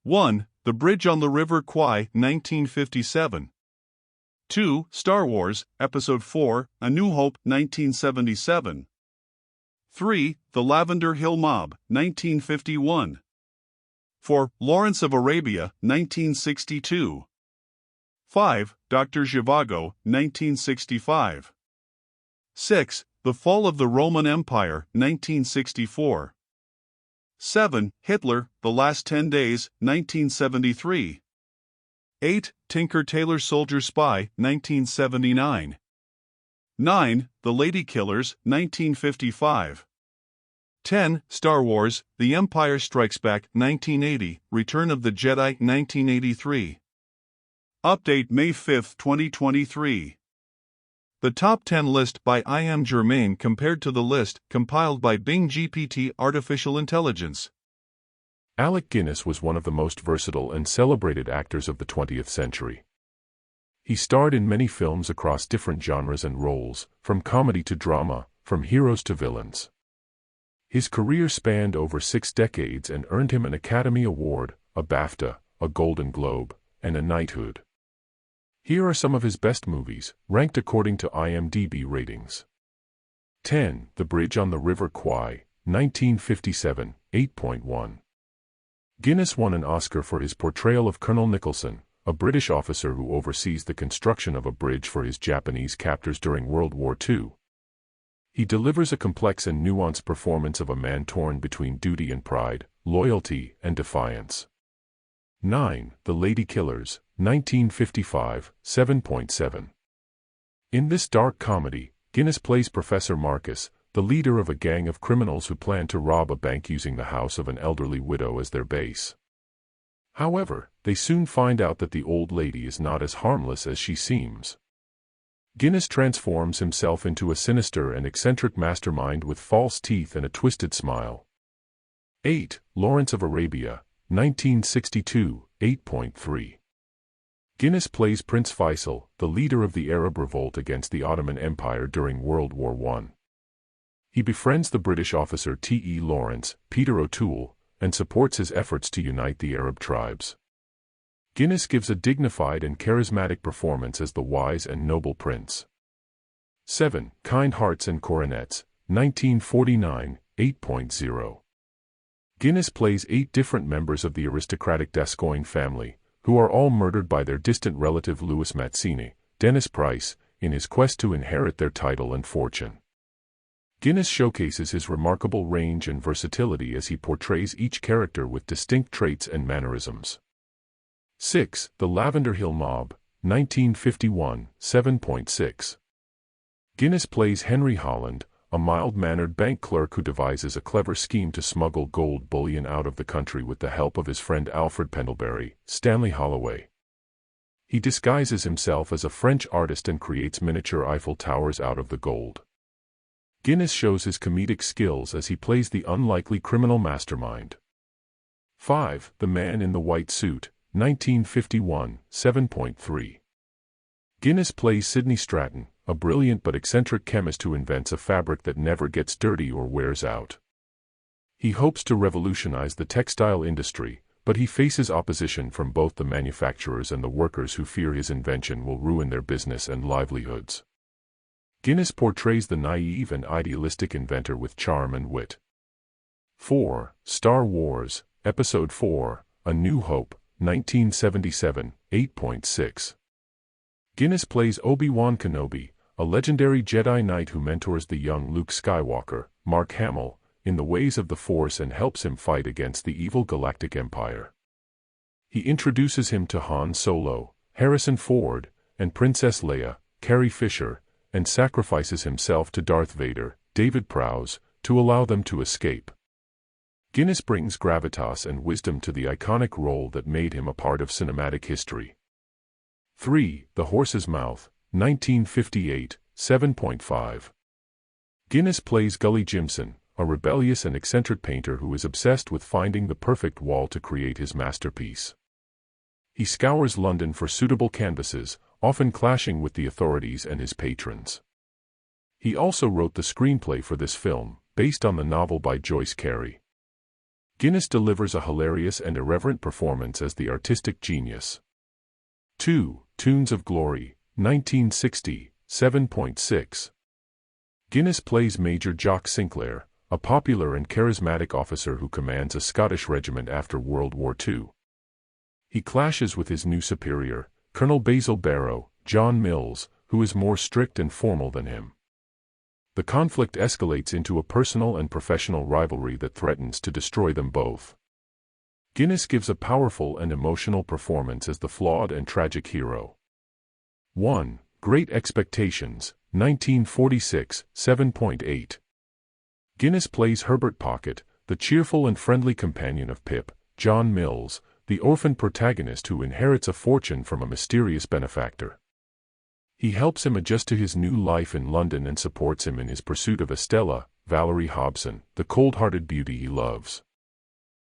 1. The Bridge on the River Kwai, 1957. 2. Star Wars, Episode 4, A New Hope, 1977. 3. The Lavender Hill Mob, 1951. 4. Lawrence of Arabia, 1962. 5. Dr. Zhivago, 1965. 6. The Fall of the Roman Empire, 1964. 7. Hitler, The Last 10 Days, 1973. 8. Tinker Tailor Soldier Spy, 1979. 9. The Lady Killers, 1955. 10. Star Wars, The Empire Strikes Back, 1980, Return of the Jedi, 1983. Update May 5, 2023. The top 10 list by I Am Germain compared to the list compiled by Bing GPT Artificial Intelligence. Alec Guinness was one of the most versatile and celebrated actors of the 20th century. He starred in many films across different genres and roles, from comedy to drama, from heroes to villains. His career spanned over 6 decades and earned him an Academy Award, a BAFTA, a Golden Globe, and a knighthood. Here are some of his best movies, ranked according to IMDb ratings. 10. The Bridge on the River Kwai, 1957, 8.1. Guinness won an Oscar for his portrayal of Colonel Nicholson, a British officer who oversees the construction of a bridge for his Japanese captors during World War II. He delivers a complex and nuanced performance of a man torn between duty and pride, loyalty and defiance. 9. The Lady Killers, 1955, 7.7. In this dark comedy, Guinness plays Professor Marcus, the leader of a gang of criminals who plan to rob a bank using the house of an elderly widow as their base. However, they soon find out that the old lady is not as harmless as she seems. Guinness transforms himself into a sinister and eccentric mastermind with false teeth and a twisted smile. 8. Lawrence of Arabia, 1962, 8.3. Guinness plays Prince Faisal, the leader of the Arab revolt against the Ottoman Empire during World War I. He befriends the British officer T.E. Lawrence, Peter O'Toole, and supports his efforts to unite the Arab tribes. Guinness gives a dignified and charismatic performance as the wise and noble prince. 7. Kind Hearts and Coronets, 1949, 8.0. Guinness plays 8 different members of the aristocratic Gascoigne family, who are all murdered by their distant relative Louis Mazzini, Dennis Price, in his quest to inherit their title and fortune. Guinness showcases his remarkable range and versatility as he portrays each character with distinct traits and mannerisms. 6. The Lavender Hill Mob, 1951, 7.6. Guinness plays Henry Holland, a mild-mannered bank clerk who devises a clever scheme to smuggle gold bullion out of the country with the help of his friend Alfred Pendlebury, Stanley Holloway. He disguises himself as a French artist and creates miniature Eiffel Towers out of the gold. Guinness shows his comedic skills as he plays the unlikely criminal mastermind. 5. The Man in the White Suit, 1951, 7.3. Guinness plays Sidney Stratton, a brilliant but eccentric chemist who invents a fabric that never gets dirty or wears out. He hopes to revolutionize the textile industry, but he faces opposition from both the manufacturers and the workers who fear his invention will ruin their business and livelihoods. Guinness portrays the naive and idealistic inventor with charm and wit. 4. Star Wars, Episode 4, A New Hope, 1977, 8.6. Guinness plays Obi-Wan Kenobi, a legendary Jedi Knight who mentors the young Luke Skywalker, Mark Hamill, in the ways of the Force and helps him fight against the evil Galactic Empire. He introduces him to Han Solo, Harrison Ford, and Princess Leia, Carrie Fisher, and sacrifices himself to Darth Vader, David Prowse, to allow them to escape. Guinness brings gravitas and wisdom to the iconic role that made him a part of cinematic history. 3. The Horse's Mouth, 1958, 7.5. Guinness plays Gully Jimson, a rebellious and eccentric painter who is obsessed with finding the perfect wall to create his masterpiece. He scours London for suitable canvases, often clashing with the authorities and his patrons. He also wrote the screenplay for this film, based on the novel by Joyce Carey. Guinness delivers a hilarious and irreverent performance as the artistic genius. 2. Tunes of Glory, 1960, 7.6. Guinness plays Major Jock Sinclair, a popular and charismatic officer who commands a Scottish regiment after World War II. He clashes with his new superior, Colonel Basil Barrow, John Mills, who is more strict and formal than him. The conflict escalates into a personal and professional rivalry that threatens to destroy them both. Guinness gives a powerful and emotional performance as the flawed and tragic hero. 1. Great Expectations, 1946, 7.8. Guinness plays Herbert Pocket, the cheerful and friendly companion of Pip, John Mills, the orphan protagonist who inherits a fortune from a mysterious benefactor. He helps him adjust to his new life in London and supports him in his pursuit of Estella, Valerie Hobson, the cold-hearted beauty he loves.